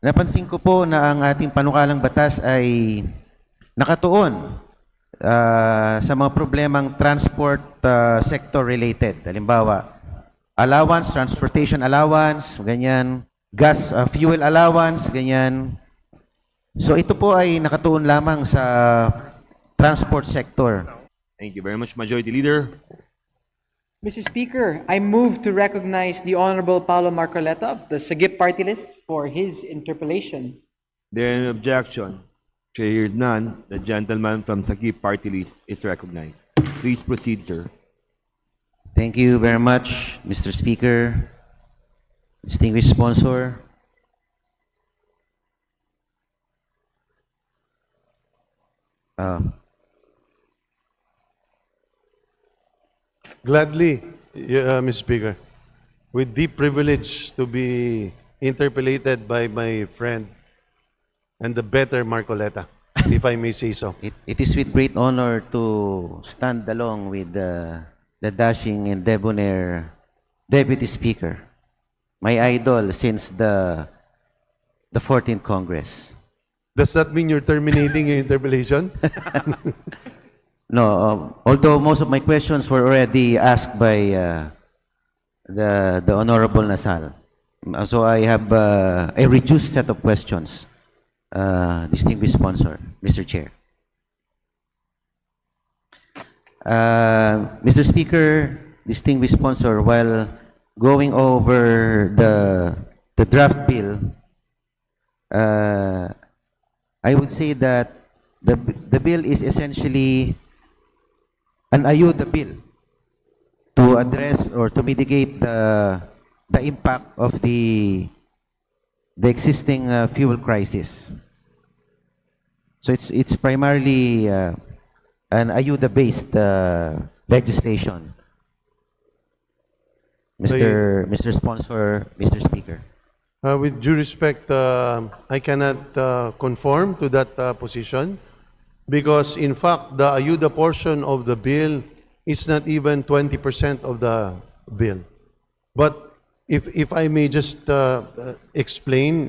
Napansin ko po na ang ating panukalang batas ay nakatuon sa mga problemang transport sector related. Halimbawa, allowance, transportation allowance, ganyan, gas, fuel allowance, ganyan. So ito po ay nakatuon lamang sa transport sector. Thank you very much, Majority Leader. Mr. Speaker, I move to recognize the Honorable Paolo Marcoleta of the Sagip Party List for his interpellation. There is an objection. Chair hears none. The gentleman from Sakip Party List is recognized. Please proceed, sir. Thank you very much, Mr. Speaker, distinguished sponsor. Gladly, Mr. Speaker, with deep privilege to be interpellated by my friend and the better Marcoleta, if I may say so. It is with great honor to stand along with the dashing and debonair Deputy Speaker, my idol since the 14th Congress. Does that mean you're terminating your interpellation? No, although most of my questions were already asked by the Honorable Nasal. So I have a reduced set of questions, distinguished sponsor, Mr. Chair. Mr. Speaker, distinguished sponsor, while going over the draft bill, I would say that the bill is essentially an ayuda bill to address or to mitigate the impact of the existing fuel crisis. So it's primarily an ayuda-based legislation. Mr. Sponsor, Mr. Speaker. With due respect, I cannot conform to that position because, in fact, the ayuda portion of the bill is not even 20% of the bill. But if I may just explain,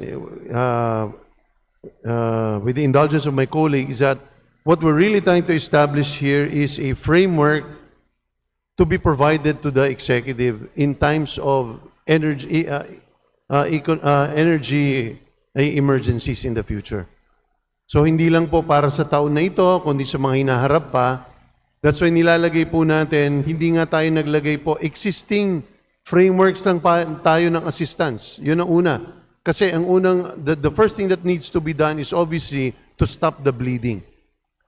with the indulgence of my colleague, is that what we're really trying to establish here is a framework to be provided to the executive in times of energy emergencies in the future. So hindi lang po para sa taon na ito, kundi sa mga hinaharap pa. That's why nilalagay po natin, hindi nga tayo naglagay po, existing frameworks lang tayo ng assistance. Yun ang una. Kasi ang the first thing that needs to be done is obviously to stop the bleeding.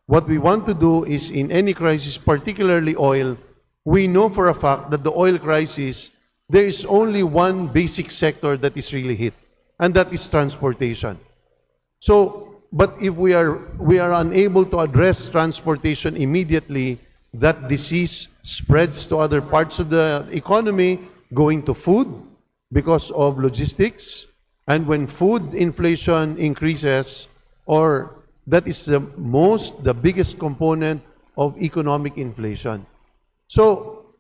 What we want to do is in any crisis, particularly oil, we know for a fact that the oil crisis, there is only one basic sector that is really hit, and that is transportation. So, but if we are unable to address transportation immediately, that disease spreads to other parts of the economy, going to food because of logistics, and when food inflation increases, or that is the biggest component of economic inflation. So,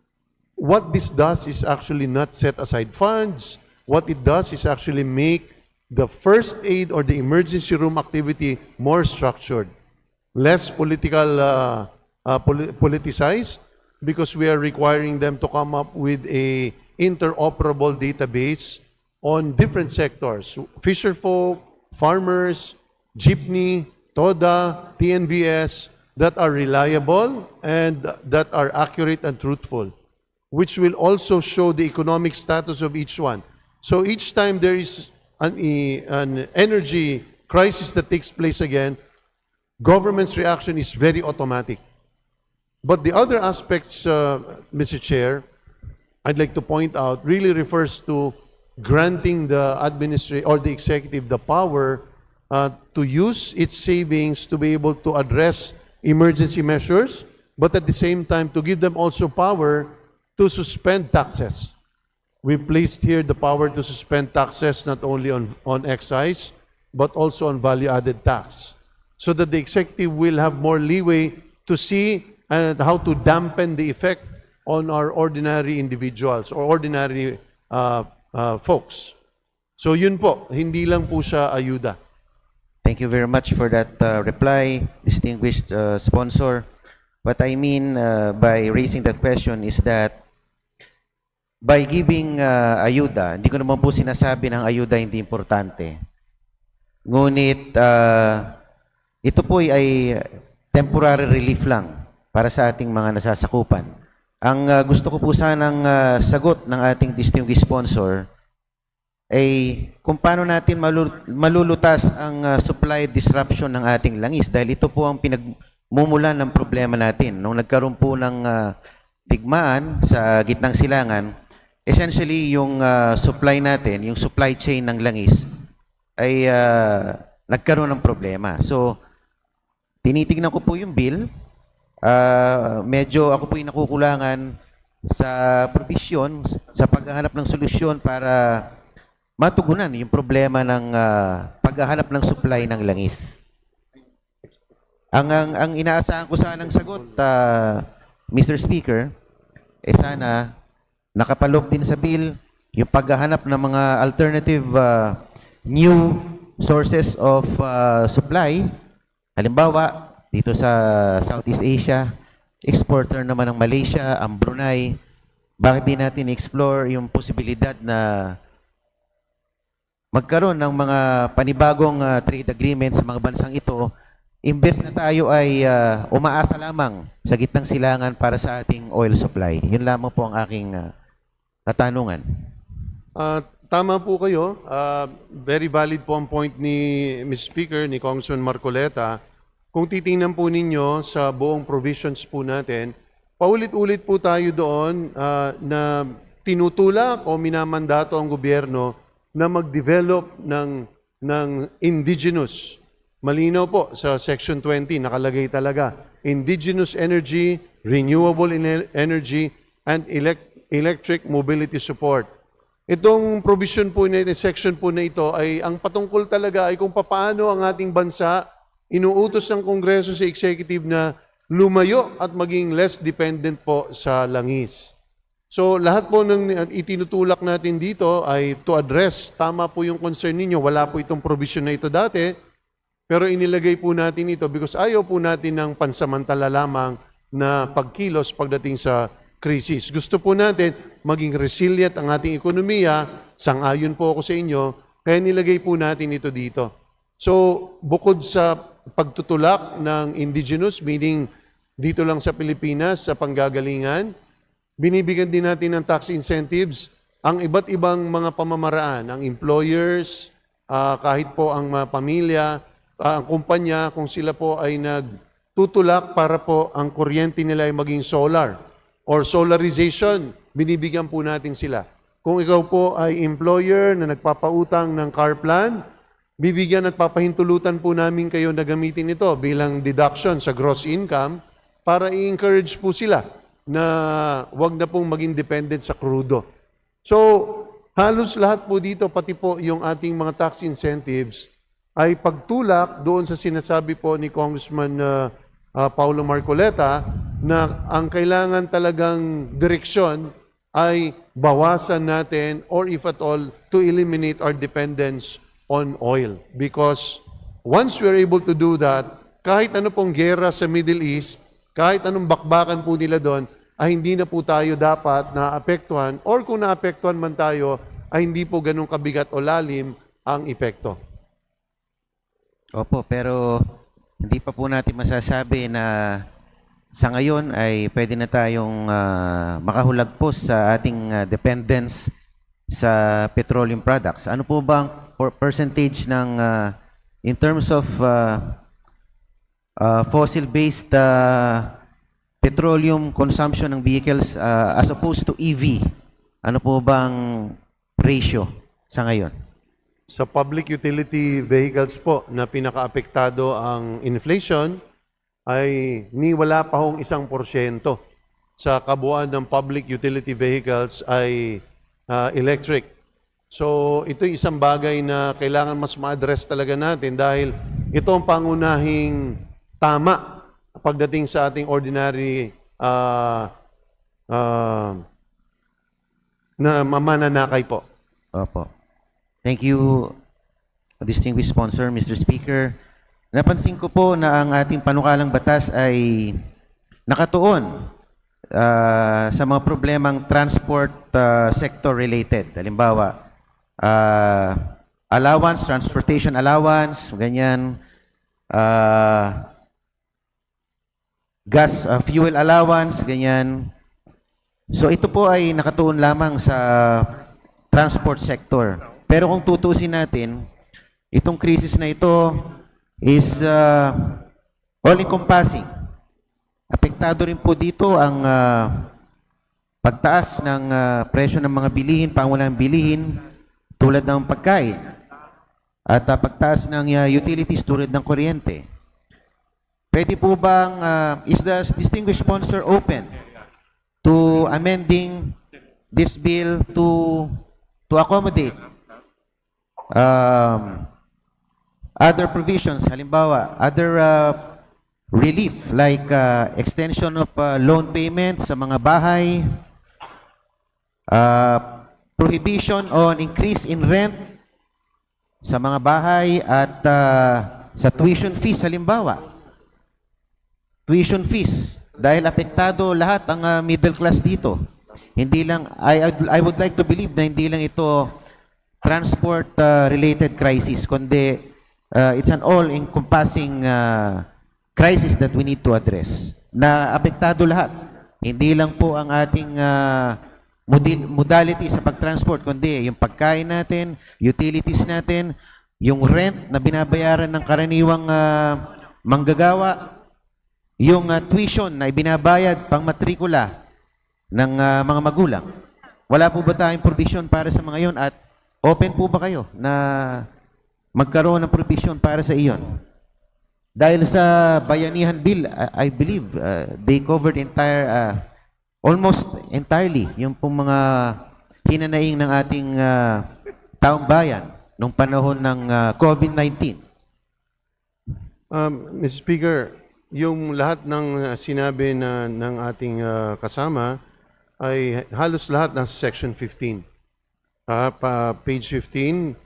what this does is actually not set aside funds. What it does is actually make the first aid or the emergency room activity more structured, less politicized, because we are requiring them to come up with a interoperable database on different sectors: fisherfolk, farmers, jeepney, TODA, TNVS, that are reliable and that are accurate and truthful, which will also show the economic status of each one. So each time there is an energy crisis that takes place again, government's reaction is very automatic. But the other aspects, Mr. Chair, I'd like to point out, really refers to granting the administrator or the executive the power to use its savings to be able to address emergency measures, but at the same time to give them also power to suspend taxes. We placed here the power to suspend taxes not only on excise, but also on value-added tax, so that the executive will have more leeway to see how to dampen the effect on our ordinary individuals or ordinary folks. So yun po, hindi lang po siya ayuda. Thank you very much for that reply, distinguished sponsor. What I mean by raising that question is that by giving ayuda, hindi ko naman po sinasabi ng ayuda hindi importante. Ngunit ito po ay temporary relief lang para sa ating mga nasasakupan. Ang gusto ko po sanang sagot ng ating distinguished sponsor ay kung paano natin malulutas ang supply disruption ng ating langis dahil ito po ang pinagmumulan ng problema natin. Nung nagkaroon po ng digmaan sa gitnang silangan, essentially yung supply natin, yung supply chain ng langis ay nagkaroon ng problema. So, tinitignan ko po yung bill. Medyo ako po yung nakukulangan sa provision, sa paghahanap ng solusyon para matugunan yung problema ng paghahanap ng supply ng langis. Ang inaasahan ko sanang sagot, Mr. Speaker, sana nakapaloob din sa bill yung paghahanap ng mga alternative new sources of supply. Halimbawa, dito sa Southeast Asia, exporter naman ng Malaysia, ang Brunei, bakit di natin explore yung posibilidad na magkaroon ng mga panibagong trade agreements sa mga bansang ito, imbes na tayo ay umaasa lamang sa gitnang silangan para sa ating oil supply. Yun lamang po ang aking katanungan. Tama po kayo. Very valid po ang point ni Mr. Speaker, ni Congressman Marcoleta. Kung titingnan po ninyo sa buong provisions po natin, paulit-ulit po tayo doon na tinutulak o minamandato ang gobyerno na mag-develop ng indigenous. Malinaw po sa Section 20, nakalagay talaga, indigenous energy, renewable energy, and electric mobility support. Itong provision po na section po na ito ay ang patungkol talaga ay kung paano ang ating bansa inuutos ng Kongreso sa executive na lumayo at maging less dependent po sa langis. So lahat po ng itinutulak natin dito ay to address, tama po yung concern ninyo, wala po itong provision na ito dati, pero inilagay po natin ito because ayaw po natin ng pansamantala lamang na pagkilos pagdating sa krisis. Gusto po natin maging resilient ang ating ekonomiya, sang-ayon po ako sa inyo, kaya nilagay po natin ito dito. So bukod sa pagtutulak ng indigenous, meaning dito lang sa Pilipinas, sa panggagalingan, binibigyan din natin ng tax incentives ang iba't ibang mga pamamaraan, ang employers, kahit po ang pamilya, ang kumpanya, kung sila po ay nagtutulak para po ang kuryente nila ay maging solar or solarization, binibigyan po natin sila. Kung ikaw po ay employer na nagpapautang ng car plan, bibigyan at papahintulutan po namin kayo na gamitin ito bilang deduction sa gross income para i-encourage po sila na wag na pong maging dependent sa crudo. So, halos lahat po dito, pati po yung ating mga tax incentives, ay pagtulak doon sa sinasabi po ni Congressman Paulo Marcoleta na ang kailangan talagang direksyon ay bawasan natin or if at all, to eliminate our dependence on oil. Because once we're able to do that, kahit ano pong gera sa Middle East, kahit anong bakbakan po nila doon, ay hindi na po tayo dapat naapektuhan or kung naapektuhan man tayo, ay hindi po ganun kabigat o lalim ang epekto. Opo, pero hindi pa po natin masasabi na sa ngayon ay pwede na tayong makahulagpos sa ating dependence sa petroleum products. Ano po ba ang percentage ng in terms of fossil-based petroleum consumption ng vehicles as opposed to EV? Ano po bang ratio sa ngayon? Sa public utility vehicles po na pinakaapektado ang inflation ay wala pa hong 1% sa kabuuan ng public utility vehicles ay electric. So ito isang bagay na kailangan mas ma-address talaga natin dahil ito ang pangunahing tama pagdating sa ating ordinary na mamananakay po. Opo. Thank you, distinguished sponsor, Mr. Speaker. Napansin ko po na ang ating panukalang batas ay nakatuon sa mga problemang transport sector related. Halimbawa, allowance, transportation allowance, ganyan, gas, fuel allowance, ganyan. So ito po ay nakatuon lamang sa transport sector. Pero kung tutusin natin, itong crisis na ito is all-encompassing. Apektado rin po dito ang pagtaas ng presyo ng mga bilihin, pangunahing bilihin, tulad ng pagkain, at pagtaas ng utilities tulad ng kuryente. Pwede po bang, is the distinguished sponsor open to amending this bill to accommodate other provisions, halimbawa, other relief like extension of loan payments sa mga bahay, prohibition on increase in rent sa mga bahay at sa tuition fees, halimbawa. Tuition fees, dahil apektado lahat ang middle class dito. Hindi lang, I would like to believe na hindi lang ito transport related crisis, kundi it's an all-encompassing crisis that we need to address. Na apektado lahat. Hindi lang po ang ating modality sa pagtransport, kundi yung pagkain natin, utilities natin, yung rent na binabayaran ng karaniwang manggagawa, yung tuition na ibinabayad pang matrikula ng mga magulang. Wala po ba tayong provision para sa mga yon at open po ba kayo na magkaroon ng provision para sa iyon? Dahil sa Bayanihan Bill, I believe they covered almost entirely yung pong mga hinanaing ng ating taong bayan nung panahon ng COVID-19. Mr. Speaker, yung lahat ng sinabi ng ating kasama ay halos lahat nasa Section 15. Page 15,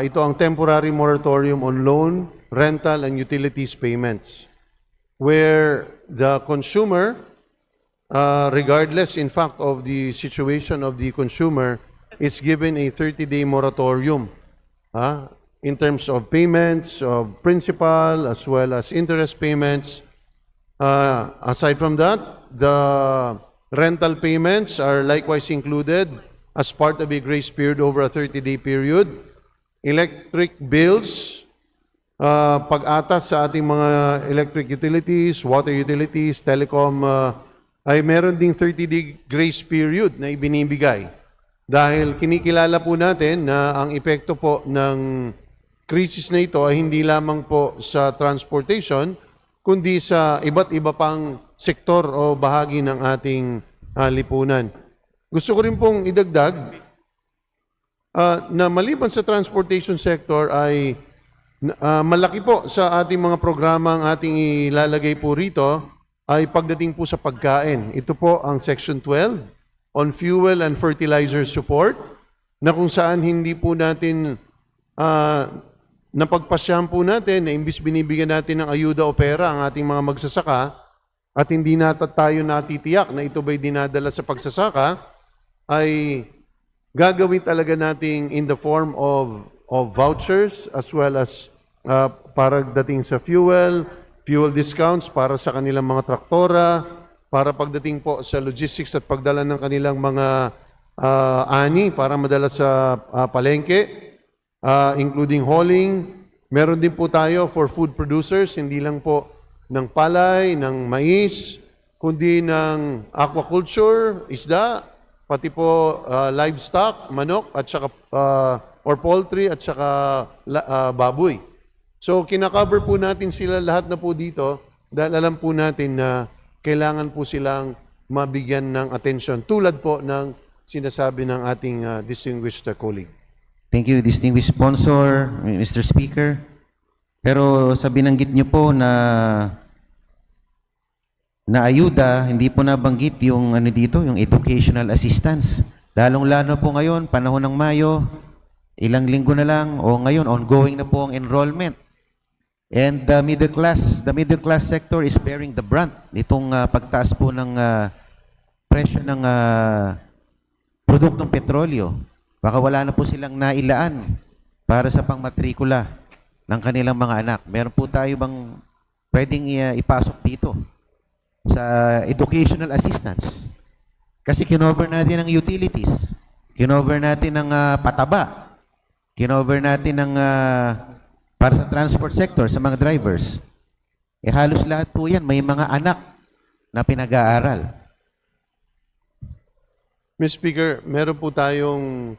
ito ang temporary moratorium on loan, rental, and utilities payments, where the consumer, regardless in fact of the situation of the consumer, is given a 30-day moratorium in terms of payments, of principal, as well as interest payments. Aside from that, the rental payments are likewise included as part of a grace period over a 30-day period. Electric bills, pag-atas sa ating mga electric utilities, water utilities, telecom, ay meron ding 30-day grace period na ibinibigay. Dahil kinikilala po natin na ang epekto po ng krisis na ito ay hindi lamang po sa transportation, kundi sa iba't iba pang sektor o bahagi ng ating lipunan. Gusto ko rin pong idagdag na maliban sa transportation sector ay malaki po sa ating mga programang ating ilalagay po rito ay pagdating po sa pagkain. Ito po ang Section 12 on fuel and fertilizer support na kung saan hindi po natin napagpasyahan po natin na imbis binibigyan natin ng ayuda o pera ang ating mga magsasaka at hindi tayo natitiyak na ito ba'y dinadala sa pagsasaka, ay gagawin talaga nating in the form of vouchers as well as para dating sa fuel discounts para sa kanilang mga traktora, para pagdating po sa logistics at pagdala ng kanilang mga ani para madala sa palengke, including hauling. Meron din po tayo for food producers, hindi lang po ng palay, ng mais, kundi ng aquaculture, isda, pati po livestock, manok, at saka, or poultry, at saka baboy. So, kinakover po natin sila lahat na po dito dahil alam po natin na kailangan po silang mabigyan ng atensyon tulad po ng sinasabi ng ating distinguished colleague. Thank you, distinguished sponsor, Mr. Speaker. Pero sa binanggit niyo po na ayuda, hindi po nabanggit yung ano dito, yung educational assistance. Lalong-lalo po ngayon, panahon ng Mayo, Ilang linggo na lang o ngayon ongoing na po ang enrollment. And the middle class sector is bearing the brunt nitong pagtaas po ng presyo ng produktong petrolyo. Baka wala na po silang nailaan para sa pangmatrikula ng kanilang mga anak. Meron po tayo bang pwedeng ipasok dito sa educational assistance? Kasi kinover natin ang utilities, kinover natin ang pataba, kinover natin ang para sa transport sector, sa mga drivers. Halos lahat po yan, may mga anak na pinag-aaral. Mr. Speaker, meron po tayong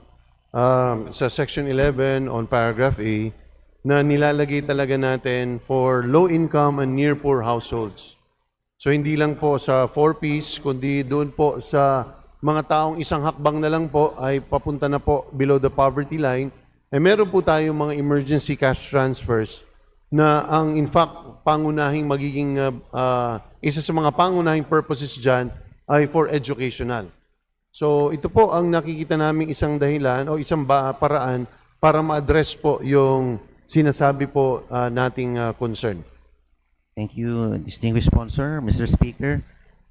sa Section 11 on Paragraph A na nilalagay talaga natin for low-income and near-poor households. So hindi lang po sa 4Ps, kundi doon po sa mga taong isang hakbang na lang po ay papunta na po below the poverty line. Meron po tayong mga emergency cash transfers na ang in fact pangunahing magiging isa sa mga pangunahing purposes dyan ay for educational. So ito po ang nakikita naming isang dahilan o isang paraan para ma-address po yung sinasabi po nating concern. Thank you, distinguished sponsor, Mr. Speaker.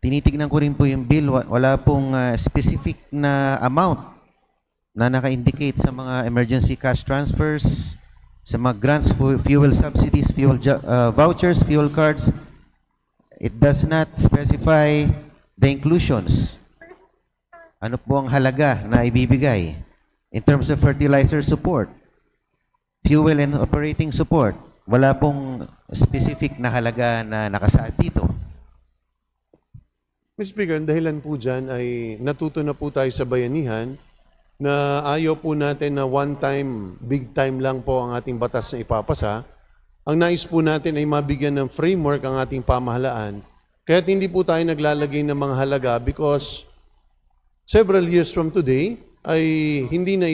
Tinitignan ko rin po yung bill. Wala pong specific na amount na naka-indicate sa mga emergency cash transfers, sa mga grants, fuel subsidies, fuel vouchers, fuel cards. It does not specify the inclusions. Ano po ang halaga na ibibigay in terms of fertilizer support, fuel and operating support. Wala pong specific na halaga na nakasaad dito. Mr. Speaker, ang dahilan po dyan ay natuto na po tayo sa bayanihan na ayaw po natin na one time, big time lang po ang ating batas na ipapasa. Ang nais po natin ay mabigyan ng framework ang ating pamahalaan. Kaya hindi po tayo naglalagay ng mga halaga because several years from today ay hindi na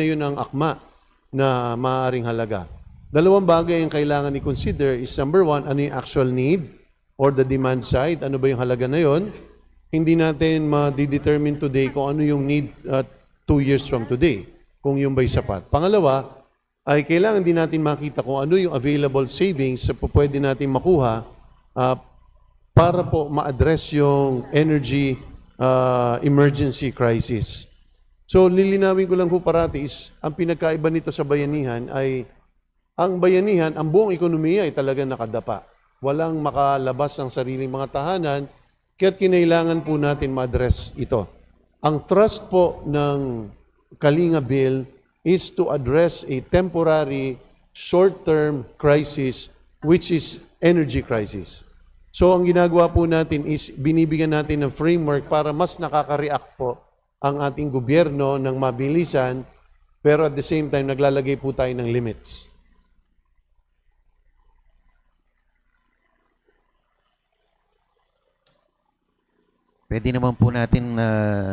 yun ang akma na maaaring halaga. Dalawang bagay ang kailangan i-consider is number one, ano yung actual need or the demand side, ano ba yung halaga na yun. Hindi natin ma-determine today kung ano yung need 2 years from today, kung yung ba'y sapat. Pangalawa, ay kailangan din natin makita kung ano yung available savings na pwede natin makuha para po ma-address yung energy emergency crisis. So, lilinawin ko lang po parati is, ang pinagkaiba nito sa bayanihan ay, ang bayanihan, ang buong ekonomiya ay talaga nakadapa. Walang makalabas ng sariling mga tahanan, kaya't kinailangan po natin ma-address ito. Ang thrust po ng Kalinga Bill is to address a temporary, short-term crisis, which is energy crisis. So, ang ginagawa po natin is binibigyan natin ng framework para mas nakaka-react po ang ating gobyerno ng mabilisan, pero at the same time, naglalagay po tayo ng limits. Pwede naman po natin,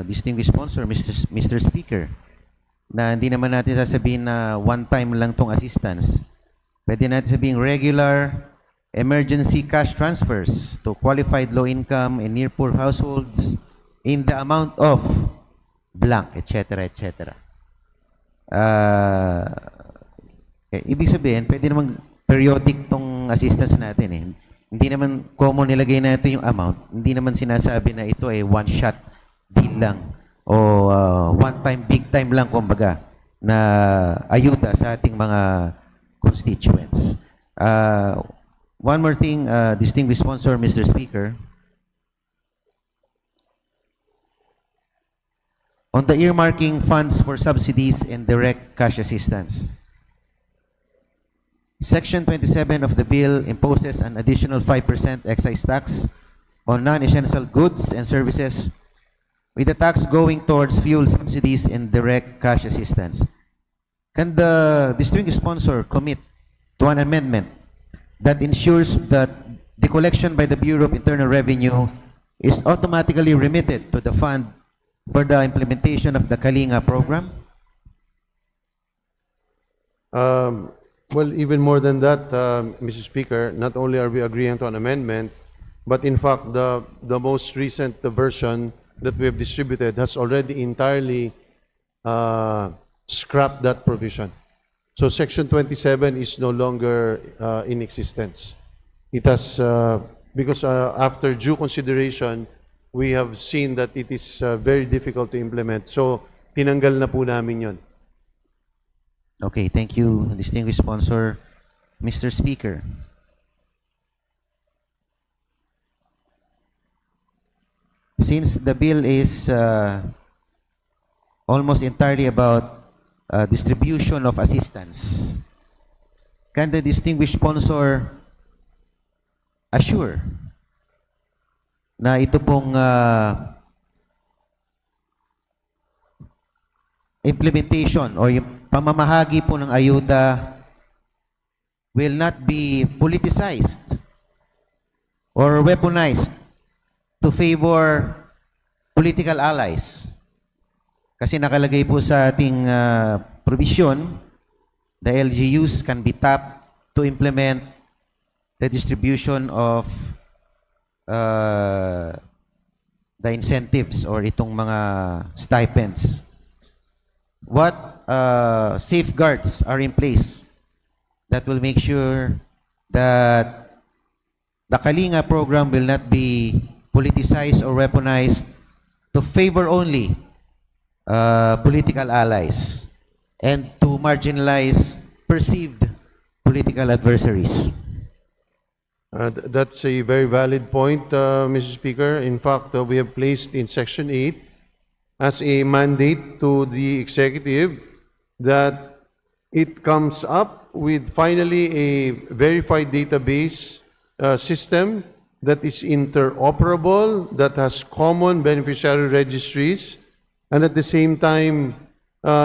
distinguished sponsor, Mr. Speaker, na hindi naman natin sasabihin na one time lang tong assistance. Pwede natin sabihin regular emergency cash transfers to qualified low-income and near-poor households in the amount of blank, etc., etc. Ibig sabihin, pwede naman periodic tong assistance natin eh. Hindi naman common nilagay natin yung amount. Hindi naman sinasabi na ito ay one-shot deal lang o one-time, big-time lang, kumbaga, na ayuda sa ating mga constituents. One more thing, distinguished sponsor, Mr. Speaker. On the earmarking funds for subsidies and direct cash assistance. Section 27 of the bill imposes an additional 5% excise tax on non-essential goods and services, with the tax going towards fuel subsidies and direct cash assistance. Can the distinguished sponsor commit to an amendment that ensures that the collection by the Bureau of Internal Revenue is automatically remitted to the fund for the implementation of the Kalinga program? Well, even more than that, Mr. Speaker, not only are we agreeing to an amendment, but in fact, the most recent version that we have distributed has already entirely scrap that provision. So Section 27 is no longer in existence. It has, because after due consideration, we have seen that it is very difficult to implement. So tinanggal na po namin yon. Okay, thank you, distinguished sponsor. Mr. Speaker. Since the bill is almost entirely about distribution of assistance, can the distinguished sponsor assure na ito pong implementation o yung pamamahagi po ng ayuda will not be politicized or weaponized to favor political allies? Kasi nakalagay po sa ating provision, the LGUs can be tapped to implement the distribution of the incentives or itong mga stipends. What safeguards are in place that will make sure that the Kalinga program will not be politicized or weaponized to favor only political allies and to marginalize perceived political adversaries? That's a very valid point, Mr. Speaker. In fact, we have placed in Section 8 as a mandate to the executive that it comes up with finally a verified database system that is interoperable, that has common beneficiary registries, and at the same time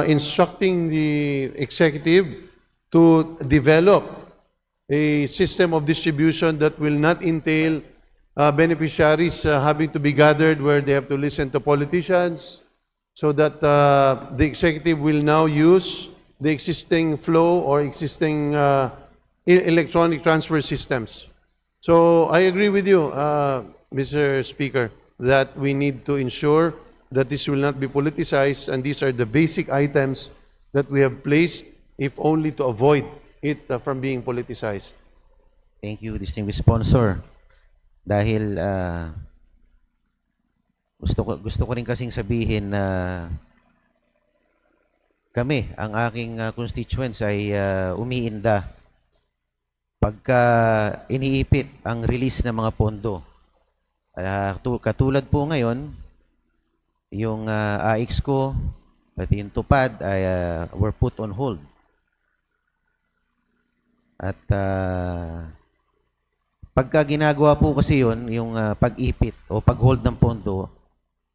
instructing the executive to develop a system of distribution that will not entail beneficiaries having to be gathered where they have to listen to politicians, so that the executive will now use the existing flow or existing electronic transfer systems. So I agree with you, Mr. Speaker, that we need to ensure that this will not be politicized, and these are the basic items that we have placed, if only to avoid it from being politicized. Thank you, distinguished sponsor. Dahil gusto ko rin kasing sabihin na kami, ang aking constituents ay umiinda pagka iniipit ang release ng mga pondo. Katulad po ngayon, yung AX ko, pati yung tupad ay were put on hold. At pagka ginagawa po kasi yun, yung pag-ipit o pag-hold ng pondo,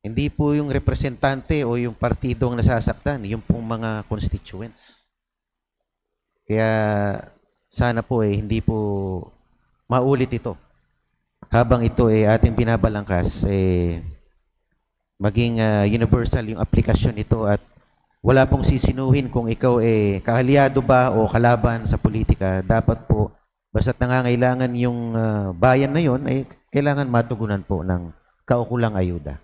hindi po yung representante o yung partido ang nasasaktan, yung pong mga constituents. Kaya sana po hindi po maulit ito. Habang ito ating binabalangkas, maging universal yung aplikasyon nito at wala pong sisinuhin kung ikaw kaaliado ba o kalaban sa politika. Dapat po, basta't nangangailangan yung bayan na yun, kailangan matugunan po ng kaukulang ayuda.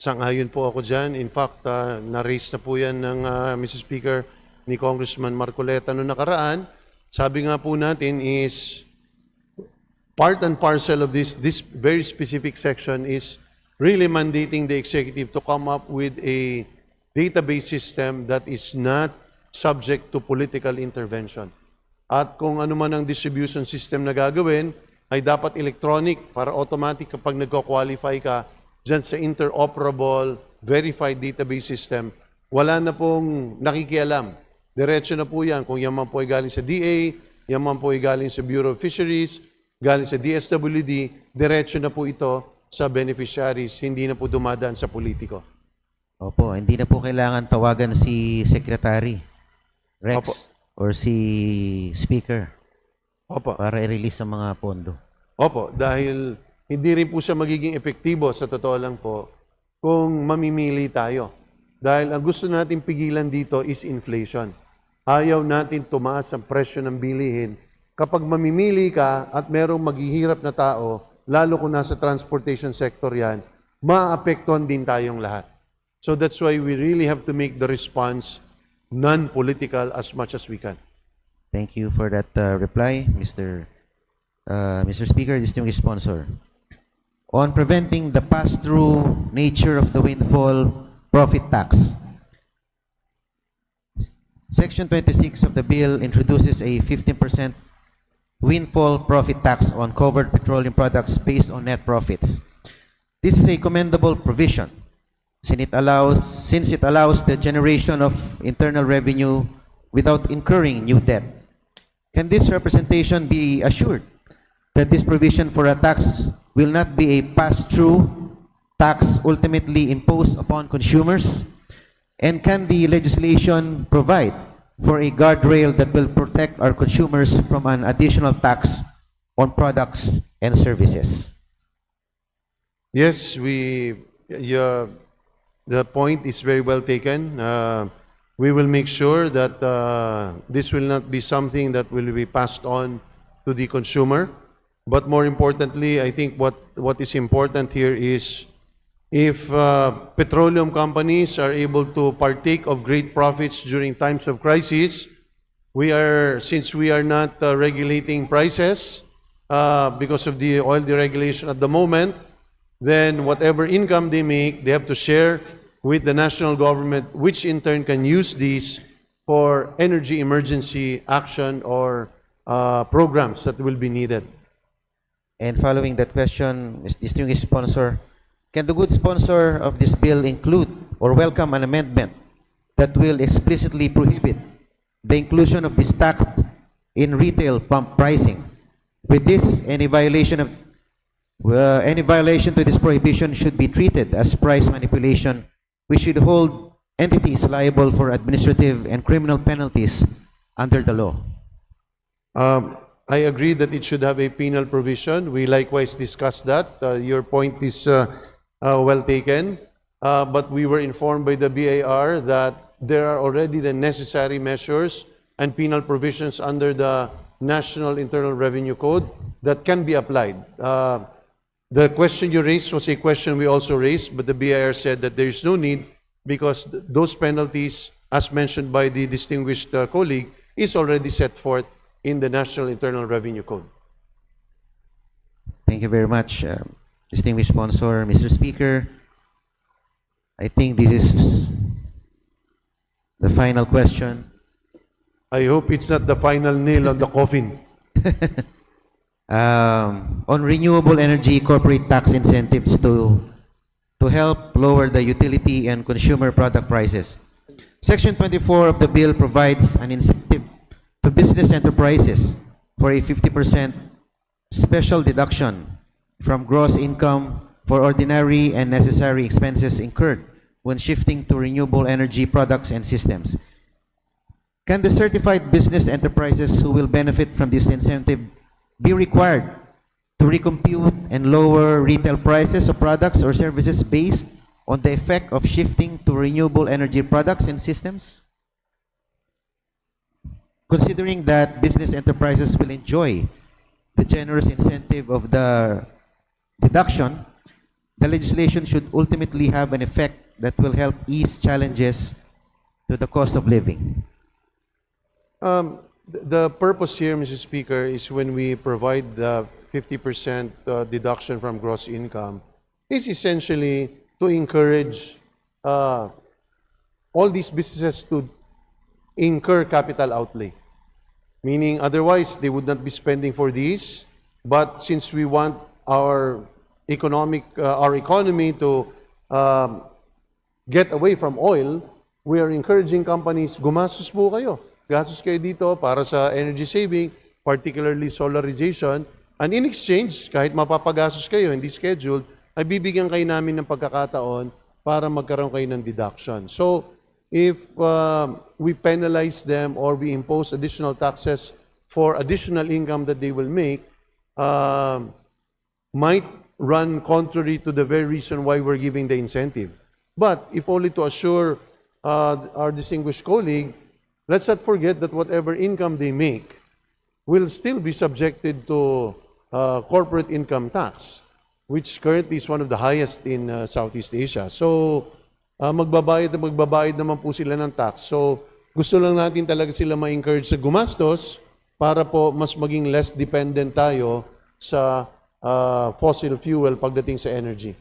Sang-ayon po ako dyan. In fact, na-raise na po yan ng Mr. Speaker ni Congressman Marcoleta noong nakaraan. Sabi nga po natin is part and parcel of this very specific section is really mandating the executive to come up with a database system that is not subject to political intervention. At kung ano man ang distribution system na gagawin, ay dapat electronic para automatic kapag nagko-qualify ka dyan sa interoperable, verified database system, wala na pong nakikialam. Diretso na po yan. Kung yan man po ay galing sa DA, yan man po ay galing sa Bureau of Fisheries, galing sa DSWD, diretso na po ito sa beneficiaries, hindi na po dumadaan sa politiko. Opo, hindi na po kailangan tawagan si Secretary Rex Opo. or si Speaker Opo. para i-release ang mga pondo. Opo, dahil hindi rin po siya magiging epektibo sa totoo lang po kung mamimili tayo. Dahil ang gusto natin pigilan dito is inflation. Ayaw natin tumaas ang presyo ng bilihin. Kapag mamimili ka at merong maghihirap na tao, lalo kung nasa transportation sector yan, maapektuhan din tayong lahat. So that's why we really have to make the response non-political as much as we can. Thank you for that reply, Mr. Speaker, distinguished sponsor. On preventing the pass-through nature of the windfall profit tax, Section 26 of the bill introduces a 15% windfall profit tax on covered petroleum products based on net profits. This is a commendable provision since it allows the generation of internal revenue without incurring new debt. Can this representation be assured that this provision for a tax will not be a pass-through tax ultimately imposed upon consumers? And can the legislation provide for a guardrail that will protect our consumers from an additional tax on products and services? Yes, the point is very well taken. We will make sure that this will not be something that will be passed on to the consumer. But more importantly, I think what is important here is if petroleum companies are able to partake of great profits during times of crisis, since we are not regulating prices because of the oil deregulation at the moment, then whatever income they make, they have to share with the national government, which in turn can use these for energy emergency action or programs that will be needed. And following that question, Mr. Distinguished Sponsor, can the good sponsor of this bill include or welcome an amendment that will explicitly prohibit the inclusion of this tax in retail pump pricing? With this, any violation to this prohibition should be treated as price manipulation, which should hold entities liable for administrative and criminal penalties under the law. I agree that it should have a penal provision. We likewise discussed that. Your point is well taken. But we were informed by the BIR that there are already the necessary measures and penal provisions under the National Internal Revenue Code that can be applied. The question you raised was a question we also raised, but the BIR said that there is no need because those penalties, as mentioned by the distinguished colleague, is already set forth in the National Internal Revenue Code. Thank you very much, distinguished sponsor. Mr. Speaker, I think this is the final question. I hope it's not the final nail on the coffin. On renewable energy corporate tax incentives to help lower the utility and consumer product prices. Section 24 of the bill provides an incentive to business enterprises for a 50% special deduction from gross income for ordinary and necessary expenses incurred when shifting to renewable energy products and systems. Can the certified business enterprises who will benefit from this incentive be required to recompute and lower retail prices of products or services based on the effect of shifting to renewable energy products and systems? Considering that business enterprises will enjoy the generous incentive of the deduction, the legislation should ultimately have an effect that will help ease challenges to the cost of living. The purpose here, Mr. Speaker, is when we provide the 50% deduction from gross income, is essentially to encourage all these businesses to incur capital outlay. Meaning, otherwise, they would not be spending for these. But since we want our economy to get away from oil, we are encouraging companies, gumastos po kayo. Gastos kayo dito para sa energy saving, particularly solarization. And in exchange, kahit mapapagastos kayo, hindi scheduled, ay bibigyan kayo namin ng pagkakataon para magkaroon kayo ng deduction. So, if we penalize them or we impose additional taxes for additional income that they will make, might run contrary to the very reason why we're giving the incentive. But if only to assure our distinguished colleague, let's not forget that whatever income they make will still be subjected to corporate income tax, which currently is one of the highest in Southeast Asia. So magbabayad naman po sila ng tax. So, gusto lang natin talaga sila ma-encourage sa gumastos para po mas maging less dependent tayo sa fossil fuel pagdating sa energy.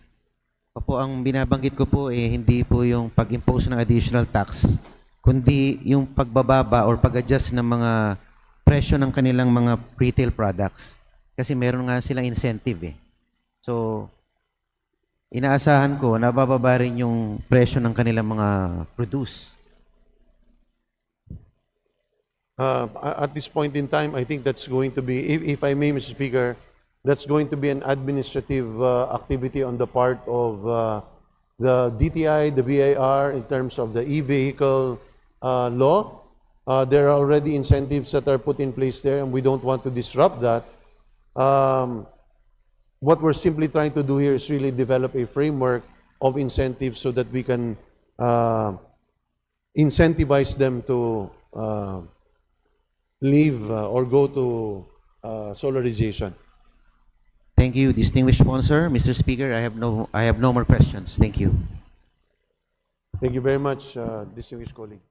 Opo, ang binabanggit ko po hindi po yung pag-impose ng additional tax, kundi yung pagbababa or pag-adjust ng mga presyo ng kanilang mga retail products. Kasi meron nga silang incentive. So, inaasahan ko na bababa rin yung presyo ng kanilang mga produce. At this point in time, I think that's going to be, if I may, Mr. Speaker, that's going to be an administrative activity on the part of the DTI, the BIR, in terms of the e-vehicle law. There are already incentives that are put in place there, and we don't want to disrupt that. What we're simply trying to do here is really develop a framework of incentives so that we can incentivize them to leave or go to solarization. Thank you, distinguished sponsor. Mr. Speaker, I have no more questions. Thank you. Thank you very much, distinguished colleague.